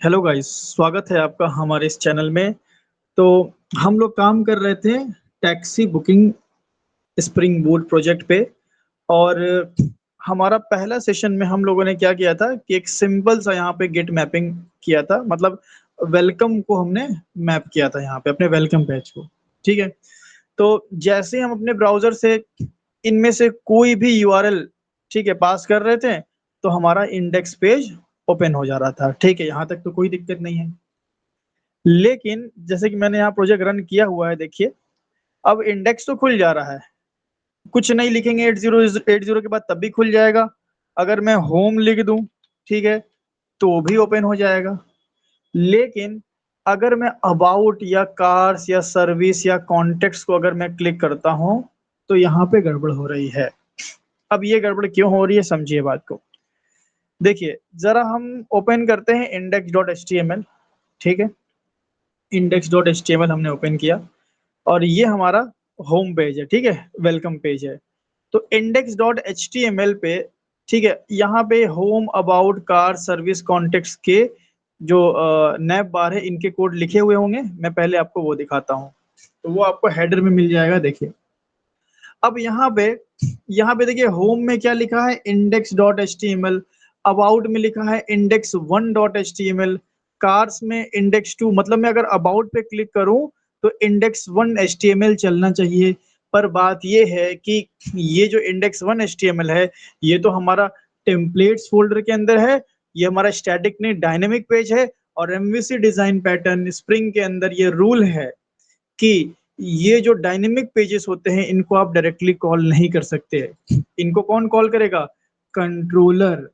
Hello guys, स्वागत है आपका हमारे इस चैनल में। तो हम लोग काम कर रहे थे taxi booking spring boot project पे। और हमारा पहला सेशन में हम लोगों ने क्या किया था कि एक सिंपल सा यहाँ पे गेट मैपिंग किया था। मतलब वेलकम को हमने मैप किया था यहाँ पे अपने वेलकम पेज को। ठीक है। तो जैसे हम अपने ब्राउजर से इनमें से कोई भी यूआरएल ठीक है पास कर रहे थे, तो हमारा इंडेक्स पेज ओपन हो जा रहा था। ठीक है, यहाँ तक तो कोई दिक्कत नहीं है। लेकिन जैसे कि मैंने यहाँ प्रोजेक्ट रन किया हुआ है, देखिए अब इंडेक्स तो खुल जा रहा है, कुछ नहीं लिखेंगे 8080 के बाद तब भी खुल जाएगा। अगर मैं होम लिख दूं, ठीक है, तो भी ओपन हो जाएगा। लेकिन अगर मैं अबाउट या कार्स या सर्विस या कॉन्टेक्ट्स को अगर मैं क्लिक करता हूं, तो यहाँ पे गड़बड़ हो रही है। अब ये गड़बड़ क्यों हो रही है, समझिए बात को। देखिए जरा हम ओपन करते हैं index.html। ठीक है, index.html हमने ओपन किया और ये हमारा होम पेज है। ठीक है, वेलकम पेज है। तो index.html पे ठीक है, यहाँ पे home about car service contacts के जो नैब बार है इनके कोड लिखे हुए होंगे। मैं पहले आपको वो दिखाता हूँ, तो वो आपको हेडर में मिल जाएगा। देखिए अब यहाँ पे देखिए होम में क्या लिखा है, index.html। अबाउट में लिखा है index1.html। कार्स में index2। मतलब मैं अगर अबाउट पे क्लिक करूं तो index1 html चलना चाहिए। पर बात ये है कि ये जो index1 html है, ये तो हमारा टेम्पलेट्स फोल्डर के अंदर है। ये हमारा स्टैटिक नहीं डायनेमिक पेज है। और एमवीसी डिजाइन पैटर्न स्प्रिंग के अंदर ये रूल है कि ये जो डायनेमिक पेजेस होते हैं इनको आप डायरेक्टली कॉल नहीं कर सकते। इनको कौन कॉल करेगा, कंट्रोलर।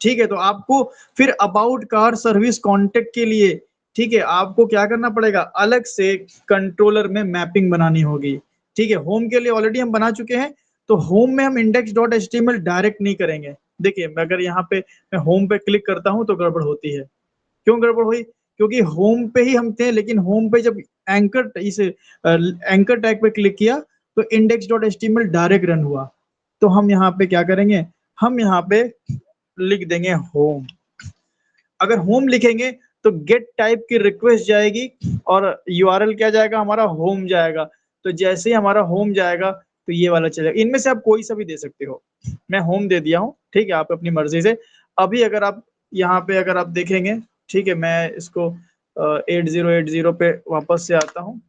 ठीक है, तो आपको फिर अबाउट कार सर्विस कांटेक्ट के लिए ठीक है आपको क्या करना पड़ेगा, अलग से कंट्रोलर में मैपिंग बनानी होगी। ठीक है, होम के लिए ऑलरेडी हम बना चुके हैं, तो होम में हम index.html डायरेक्ट नहीं करेंगे। देखिए अगर यहाँ पे मैं होम पे क्लिक करता हूँ तो गड़बड़ होती है। क्यों गड़बड़ हुई, क्योंकि होम पे ही हम थे, लेकिन होम पे जब एंकर टैग पे क्लिक किया तो index.html डायरेक्ट रन हुआ। तो हम यहाँ पे क्या करेंगे, हम यहाँ पे लिख देंगे होम। अगर होम लिखेंगे तो गेट टाइप की रिक्वेस्ट जाएगी और यूआरएल क्या जाएगा, हमारा होम जाएगा। तो जैसे ही हमारा होम जाएगा तो ये वाला चलेगा। इनमें से आप कोई सा भी दे सकते हो। मैं होम दे दिया हूँ, ठीक है, आप अपनी मर्जी से। अभी अगर आप यहाँ पे अगर आप देखेंगे, ठीक है, मैं इसको 8080 पे वापस से आता हूँ।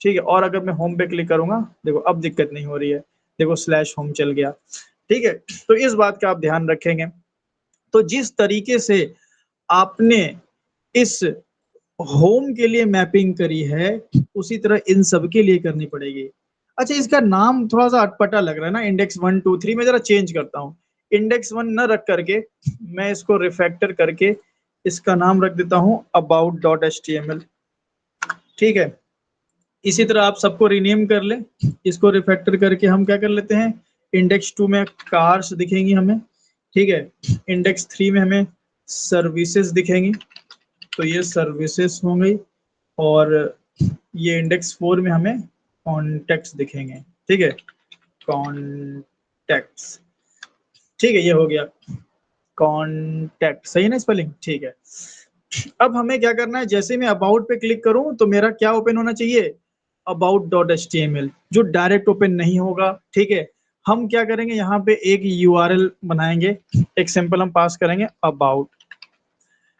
ठीक है, और अगर मैं होम पे क्लिक करूंगा, देखो अब दिक्कत नहीं हो रही है। देखो स्लैश होम चल गया। ठीक है, तो इस बात का आप ध्यान रखेंगे। तो जिस तरीके से आपने इस होम के लिए मैपिंग करी है, उसी तरह इन सब के लिए करनी पड़ेगी। अच्छा, इसका नाम थोड़ा सा अटपटा लग रहा है ना, index1 2 3। मैं जरा चेंज करता हूँ, index1 न रख करके मैं इसको रिफैक्टर करके इसका नाम रख देता हूँ about.html। ठीक है, इसी तरह आप सबको रीनेम कर लें। इसको रिफैक्टर करके हम क्या कर लेते हैं, index2 में कार्स दिखेंगी हमें। ठीक है, index3 में हमें सर्विसेज दिखेंगी, तो ये सर्विसेज हो गई। और ये index4 में हमें कॉन्टेक्ट्स दिखेंगे। ठीक है, कॉन्टेक्ट्स। ठीक है, ये हो गया कॉन्टेक्ट, सही है ना स्पेलिंग। ठीक है, अब हमें क्या करना है, जैसे मैं अबाउट पे क्लिक करूं तो मेरा क्या ओपन होना चाहिए, about.html, जो डायरेक्ट ओपन नहीं होगा। ठीक है, हम क्या करेंगे, यहाँ पे एक यूआरएल बनाएंगे, एक सिंपल हम पास करेंगे अबाउट।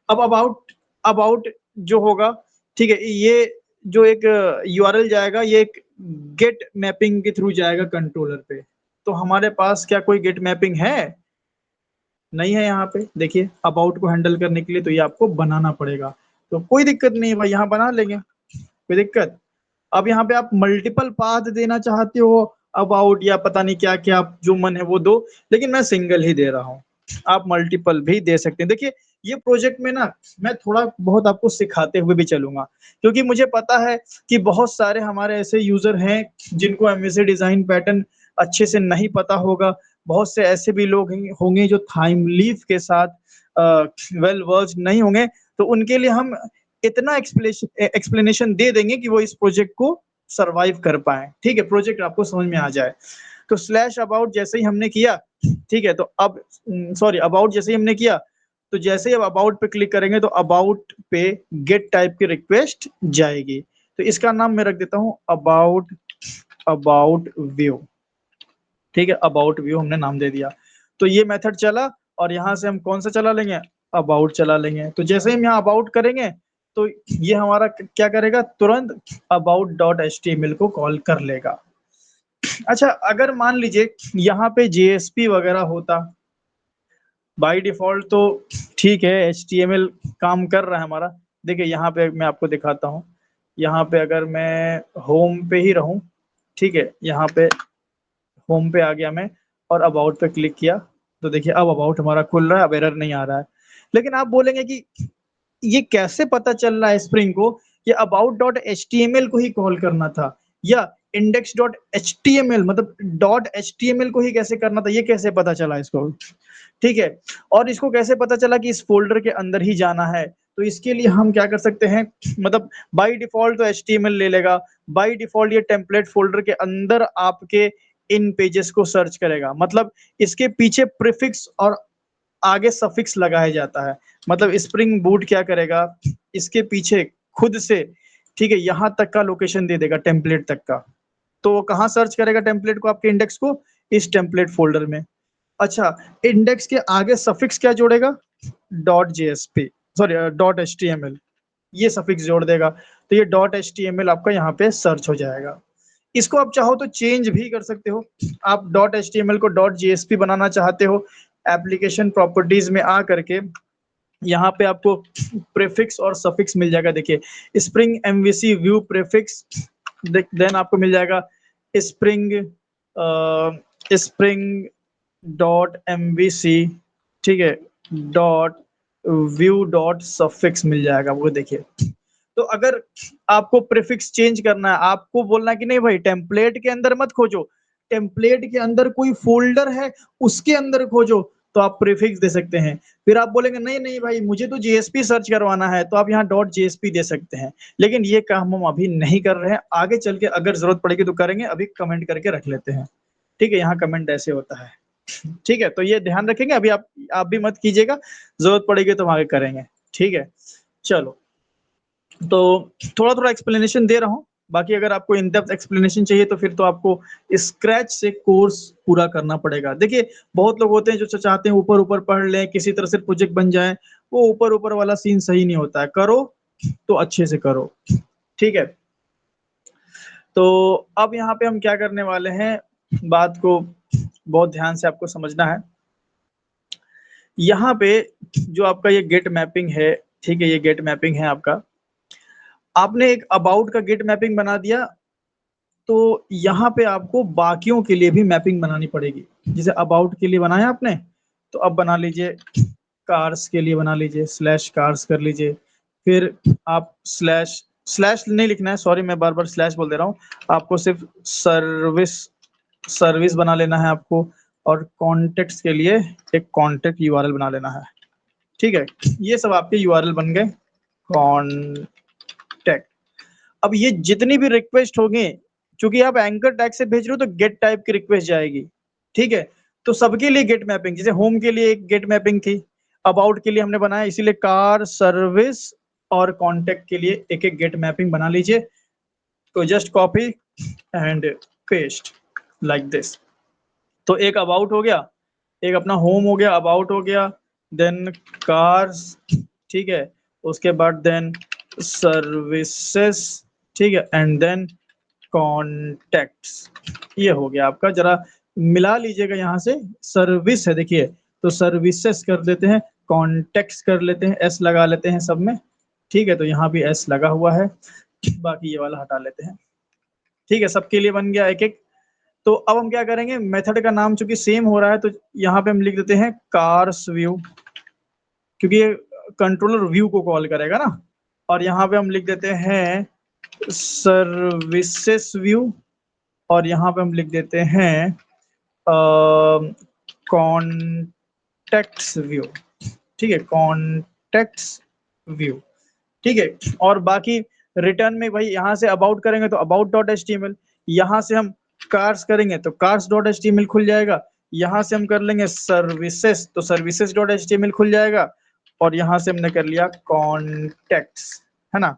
अब अबाउट जो होगा, ठीक है, ये जो एक यूआरएल जाएगा, ये एक गेट मैपिंग के थ्रू जाएगा कंट्रोलर पे। तो हमारे पास क्या कोई गेट मैपिंग है, नहीं है। यहाँ पे देखिए अबाउट को हैंडल करने के लिए तो ये आपको बनाना पड़ेगा। तो कोई दिक्कत नहीं है भाई, यहाँ बना लेंगे, कोई दिक्कत। अब यहाँ पे आप मल्टीपल पाथ देना चाहते हो अबाउट, या पता नहीं क्या क्या, आप जो मन है वो दो, लेकिन मैं सिंगल ही दे रहा हूँ। आप मल्टीपल भी दे सकते हैं। देखिए ये प्रोजेक्ट में ना मैं थोड़ा बहुत आपको सिखाते हुए भी चलूंगा, क्योंकि मुझे पता है कि बहुत सारे हमारे ऐसे यूजर हैं जिनको एमवीसी डिजाइन पैटर्न अच्छे से नहीं पता होगा। बहुत से ऐसे भी लोग होंगे जो थाइम लीफ के साथ वेल वर्स्ड नहीं होंगे। तो उनके लिए हम इतना एक्सप्लेनेशन दे देंगे कि वो इस प्रोजेक्ट को सरवाइव कर पाए। ठीक है, प्रोजेक्ट आपको समझ में आ जाए। तो स्लैश अबाउट जैसे ही हमने किया, ठीक है, तो अब सॉरी अबाउट जैसे ही हमने किया, तो जैसे ही अब अबाउट पे क्लिक करेंगे तो अबाउट पे गेट टाइप की रिक्वेस्ट जाएगी। तो इसका नाम मैं रख देता हूं अबाउट व्यू। ठीक है, अबाउट व्यू हमने नाम दे दिया। तो ये मेथड चला और यहाँ से हम कौन सा चला लेंगे, अबाउट चला लेंगे। तो जैसे ही हम यहाँ अबाउट करेंगे तो ये हमारा क्या करेगा, तुरंत about dot H T M L को कॉल कर लेगा। अच्छा, अगर मान लीजिए यहाँ पे जेएसपी वगैरह होता, बाय डिफॉल्ट तो ठीक है HTML काम कर रहा है हमारा। देखिए यहाँ पे मैं आपको दिखाता हूँ, यहाँ पे अगर मैं होम पे ही रहूँ, ठीक है, यहाँ पे होम पे आ गया मैं और अबाउट पे क्लिक किया तो देखिए अब अबाउट हमारा खुल रहा है, अब एरर नहीं आ रहा है। लेकिन आप बोलेंगे कि ये कैसे पता चल रहा है स्प्रिंग को कि about dot H T M L को ही कॉल करना था, या index dot H T M L मतलब dot H T M L को ही कैसे करना था, ये कैसे पता चला इसको। ठीक है, और इसको कैसे पता चला कि इस फोल्डर के अंदर ही जाना है, तो इसके लिए हम क्या कर सकते हैं, मतलब बाय डिफॉल्ट तो HTML ले लेगा, बाय डिफॉल्ट ये टेम्पलेट फोल्डर के अंदर आपके इन पेजेस को सर्च करेगा, मतलब इसके पीछे प्रीफिक्स और आगे सफिक्स लगाया जाता है। मतलब स्प्रिंग बूट क्या करेगा, इसके पीछे खुद से, ठीक है, यहाँ तक का लोकेशन दे देगा टेम्पलेट तक का। तो वो कहाँ सर्च करेगा टेम्पलेट को, आपके इंडेक्स को इस टेम्पलेट फोल्डर में। अच्छा, इंडेक्स के आगे सफिक्स क्या जोड़ेगा, dot JSP, sorry dot HTML, ये सफिक्स जोड़ देगा। तो ये डॉट एचटीएमएल आपका यहाँ पे सर्च हो जाएगा। इसको आप चाहो तो चेंज भी कर सकते हो, आप डॉट एचटीएमएल को डॉट जेएसपी बनाना चाहते हो, एप्लीकेशन प्रॉपर्टीज में आ करके यहाँ पे आपको प्रीफिक्स और सफिक्स मिल जाएगा। देखिए spring MVC view prefix, then आपको मिल जाएगा स्प्रिंग स्प्रिंग डॉट एमवीसी, ठीक है, डॉट व्यू डॉट सफिक्स मिल जाएगा वो। देखिए तो अगर आपको प्रीफिक्स चेंज करना है, आपको बोलना है कि नहीं भाई टेम्पलेट के अंदर मत खोजो, टेम्पलेट के अंदर कोई फोल्डर है उसके अंदर खोजो, तो आप प्रीफिक्स दे सकते हैं। फिर आप बोलेंगे नहीं नहीं भाई मुझे तो जेएसपी सर्च करवाना है, तो आप यहाँ डॉट जेएसपी दे सकते हैं। लेकिन ये काम हम अभी नहीं कर रहे हैं, आगे चल के अगर जरूरत पड़ेगी तो करेंगे, अभी कमेंट करके रख लेते हैं। ठीक है, यहाँ कमेंट ऐसे होता है। ठीक है, तो ये ध्यान रखेंगे, अभी आप भी मत कीजिएगा, जरूरत पड़ेगी तो हम आगे करेंगे। ठीक है, चलो, तो थोड़ा थोड़ा एक्सप्लेनेशन दे रहा हूँ, बाकी अगर आपको इन डेप्थ एक्सप्लेनेशन चाहिए तो फिर तो आपको स्क्रैच से कोर्स पूरा करना पड़ेगा। देखिए बहुत लोग होते हैं जो चाहते हैं ऊपर ऊपर पढ़ लें, किसी तरह से प्रोजेक्ट बन जाए, वो ऊपर ऊपर वाला सीन सही नहीं होता है, करो तो अच्छे से करो। ठीक है, तो अब यहाँ पे हम क्या करने वाले हैं, बात को बहुत ध्यान से आपको समझना है। यहाँ पे जो आपका ये गेट मैपिंग है, ठीक है, ये गेट मैपिंग है आपका, आपने एक अबाउट का गेट मैपिंग बना दिया, तो यहाँ पे आपको बाकियों के लिए भी मैपिंग बनानी पड़ेगी। जैसे अबाउट के लिए बनाया आपने, तो अब बना लीजिए कार्स के लिए, बना लीजिए स्लैश कार्स कर लीजिए। फिर आप स्लैश स्लैश नहीं लिखना है, सॉरी मैं बार बार स्लैश बोल दे रहा हूँ, आपको सिर्फ सर्विस सर्विस बना लेना है आपको, और कॉन्टेक्ट्स के लिए एक कॉन्टेक्ट यूआरएल बना लेना है। ठीक है, ये सब आपके यूआरएल बन गए कॉन्टेक्ट। अब ये जितनी भी रिक्वेस्ट होगी, चूंकि आप एंकर टैग से भेज रहे हो तो गेट टाइप की रिक्वेस्ट जाएगी। ठीक है, तो सबके लिए गेट मैपिंग, जैसे होम के लिए एक गेट मैपिंग थी, अबाउट के लिए हमने बनाया, इसीलिए कार सर्विस और कॉन्टेक्ट के लिए एक एक गेट मैपिंग बना लीजिए। तो just copy and paste like this. तो एक अबाउट हो गया, एक अपना होम हो गया, अबाउट हो गया, देन कार्स, ठीक है, उसके बाद देन सर्विसेस, ठीक है, एंड देन कॉन्टेक्ट्स। ये हो गया आपका, जरा मिला लीजिएगा यहाँ से, सर्विस है देखिए, तो सर्विसेस कर देते हैं, कॉन्टेक्ट्स कर लेते हैं, एस लगा लेते हैं सब में। ठीक है, तो यहाँ भी एस लगा हुआ है, बाकी ये वाला हटा लेते हैं। ठीक है, सबके लिए बन गया एक एक। तो अब हम क्या करेंगे, मेथड का नाम चूंकि सेम हो रहा है तो यहाँ पे हम लिख देते हैं कार्स व्यू, क्योंकि ये कंट्रोलर व्यू को कॉल करेगा ना। और यहाँ पे हम लिख देते हैं सर्विसेस व्यू, और यहाँ पे हम लिख देते हैं कॉन्टेक्ट्स व्यू। ठीक है, कॉन्टेक्ट्स व्यू। ठीक है, और बाकी रिटर्न में भाई यहाँ से अबाउट करेंगे तो about dot H T M L, यहाँ से हम कार्स करेंगे तो cars dot H T M L खुल जाएगा, यहाँ से हम कर लेंगे सर्विसेस तो services dot H T M L खुल जाएगा, और यहाँ से हमने कर लिया कॉन्टेक्ट्स, है ना,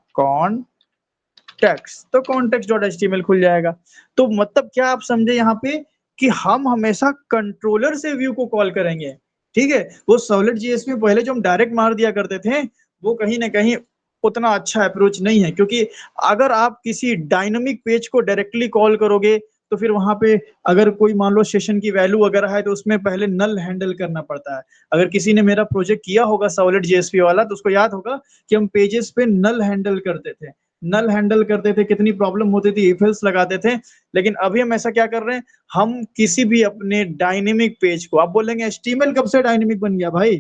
तो context.html खुल जाएगा। तो मतलब क्या आप समझे यहाँ पे कि हम हमेशा कंट्रोलर से व्यू को कॉल करेंगे, ठीक है। वो सॉलिड जेएस में पहले जो हम डायरेक्ट मार दिया करते थे, वो कहीं ना कहीं उतना अच्छा अप्रोच नहीं है, क्योंकि अगर आप किसी डायनामिक पेज को डायरेक्टली कॉल करोगे तो फिर वहां पे अगर कोई मान लो सेशन की वैल्यू वगैरह है तो उसमें पहले नल हैंडल करना पड़ता है। अगर किसी ने मेरा प्रोजेक्ट किया होगा सॉलिड जेएसपी वाला तो उसको याद होगा कि हम पेजेस पे नल हैंडल करते थे, कितनी प्रॉब्लम होती थी, इफ एल्स लगाते थे। लेकिन अभी हम ऐसा क्या कर रहे हैं, हम किसी भी अपने डायनेमिक पेज को, आप बोलेंगे एचटीएमएल कब से डायनेमिक बन गया भाई,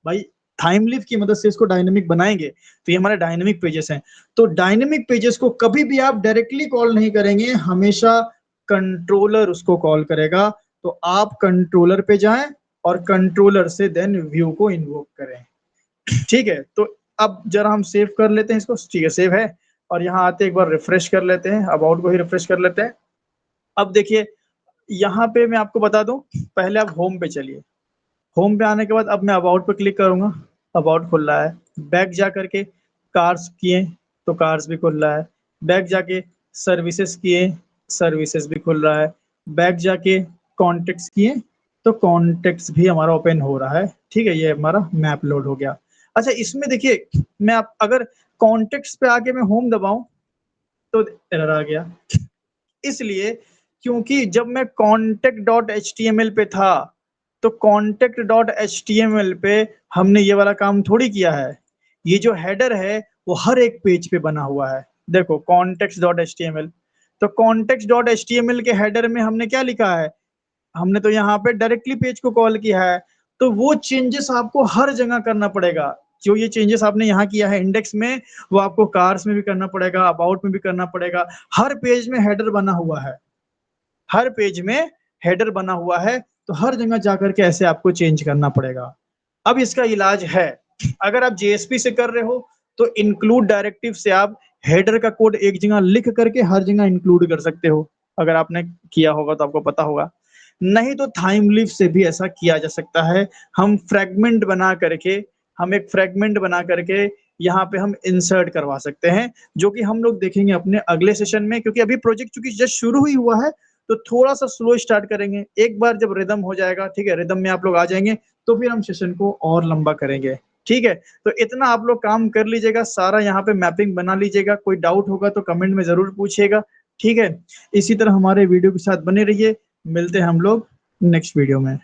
भाई थाइमलीफ की मदद से इसको डायनेमिक बनाएंगे तो ये हमारे डायनेमिक पेजेस हैं। तो डायनेमिक पेजेस को कभी भी आप डायरेक्टली कॉल नहीं करेंगे, हमेशा कंट्रोलर उसको कॉल करेगा। तो आप कंट्रोलर पे जाएं और कंट्रोलर से देन व्यू को इन्वोक करें, ठीक है। तो अब जरा हम सेव कर लेते हैं इसको, ठीक है सेव है। और यहाँ आते एक बार रिफ्रेश कर लेते हैं, अबाउट को ही रिफ्रेश कर लेते हैं। अब देखिए यहाँ पे मैं आपको बता दूं, पहले आप होम पे चलिए, होम पे आने के बाद अब मैं अबाउट पे क्लिक करूंगा, अबाउट खुल रहा है। बैक जा करके कार्स किए तो कार्स भी खुल रहा है, बैक जाके सर्विसेज किए, सर्विसेज भी खुल रहा है, बैक जाके कॉन्टेक्ट्स किए तो कॉन्टेक्ट्स भी हमारा ओपन हो रहा है, ठीक है। ये हमारा मैप लोड हो गया। अच्छा इसमें देखिए, मैं आप अगर कॉन्टेक्ट्स पे आके मैं होम दबाऊं तो एरर आ गया, इसलिए क्योंकि जब मैं contact.html पे था तो contact.html पे हमने ये वाला काम थोड़ी किया है। ये जो हेडर है वो हर एक पेज पे बना हुआ है, देखो context.html। तो context.html के हेडर में हमने क्या लिखा है, हमने तो यहाँ पे डायरेक्टली पेज को कॉल किया है। तो वो चेंजेस आपको हर जगह करना पड़ेगा, जो ये चेंजेस आपने यहाँ किया है इंडेक्स में, वो आपको कार्स में भी करना पड़ेगा, अबाउट में भी करना पड़ेगा। हर पेज में हेडर बना हुआ है, हर पेज में हेडर बना हुआ है, तो हर जगह जाकर के ऐसे आपको चेंज करना पड़ेगा। अब इसका इलाज है, अगर आप जेएसपी से कर रहे हो तो इंक्लूड डायरेक्टिव से आप हेडर का कोड एक जगह लिख करके हर जगह इंक्लूड कर सकते हो, अगर आपने किया होगा तो आपको पता होगा। नहीं तो थाइमलीफ से भी ऐसा किया जा सकता है, हम फ्रेगमेंट बना करके, हम एक फ्रेगमेंट बना करके यहाँ पे हम इंसर्ट करवा सकते हैं, जो कि हम लोग देखेंगे अपने अगले सेशन में। क्योंकि अभी प्रोजेक्ट चूंकि जस्ट शुरू ही हुआ है तो थोड़ा सा स्लो स्टार्ट करेंगे, एक बार जब रिदम हो जाएगा, ठीक है, रिदम में आप लोग आ जाएंगे तो फिर हम सेशन को और लंबा करेंगे, ठीक है। तो इतना आप लोग काम कर लीजिएगा, सारा यहाँ पे मैपिंग बना लीजिएगा, कोई डाउट होगा तो कमेंट में जरूर पूछिएगा, ठीक है। इसी तरह हमारे वीडियो के साथ बने रहिए, मिलते हैं हम लोग नेक्स्ट वीडियो में।